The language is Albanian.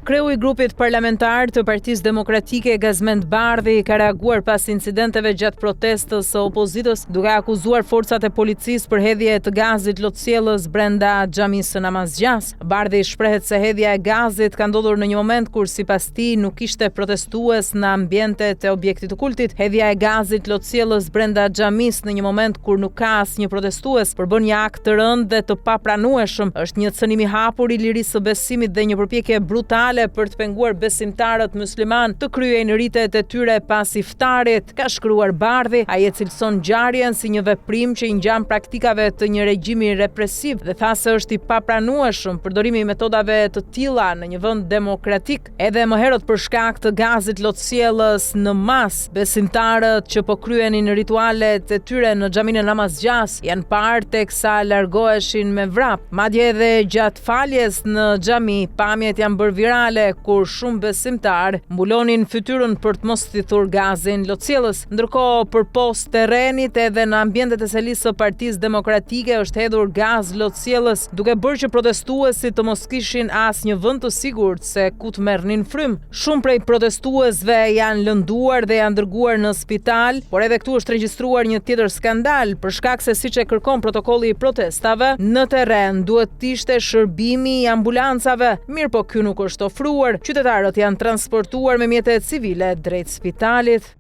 Kreu i grupit parlamentar të Partisë Demokratike Gazmend Bardhi ka reaguar pas incidenteve gjatë protestës së opozitës, duke akuzuar forcat e policisë për hedhje të gazit lotësielës brenda xhamisë së Namazgjas. Bardhi shprehet se hedhja e gazit ka ndodhur në një moment kur sipas tij nuk kishte protestues në ambientet e objektit të kultit. Hedhja e gazit lotësielës brenda xhamisë në një moment kur nuk ka asnjë protestues përbën një akt të rëndë dhe të papranueshëm. Është një cënim i hapur i lirisë së besimit dhe një përpjekje brutale për të penguar besimtarët musliman të kryejnë ritet e tyre pas iftarit, ka shkruar Bardhi. Ai e cilëson ngjarjen si një veprim që i ngjan praktikave të një regjimi represiv dhe tha se është i papranueshëm përdorimi i metodave të tilla në një vend demokratik. Edhe më herët për shkak të gazit lotësielës në mas, besimtarët që po kryenin ritualet e tyre në xhaminë e Namazgjas janë parë teksa largoheshin me vrap. Madje edhe gjatë faljes në xhami, pamjet janë bërë virale kur shumë besimtar mbulonin fytyrën për të mos thithur gazin lotësielës. Ndërkohë, përpos terrenit edhe në ambientet e selisë së Partisë Demokratike është hedhur gaz lotësielës, duke bërë që protestuesit të mos kishin asnjë vend të sigurt se ku të merrnin frymë. Shumë prej protestuesve janë lënduar dhe janë dërguar në spital, por edhe këtu është regjistruar një tjetër skandal për shkak se siç e kërkon protokolli i protestave, në terren duhet të ishte shërbimi i ambulancave. Mirë, po ky nuk është ofruar. Qytetarët janë transportuar me mjete civile drejt spitalit.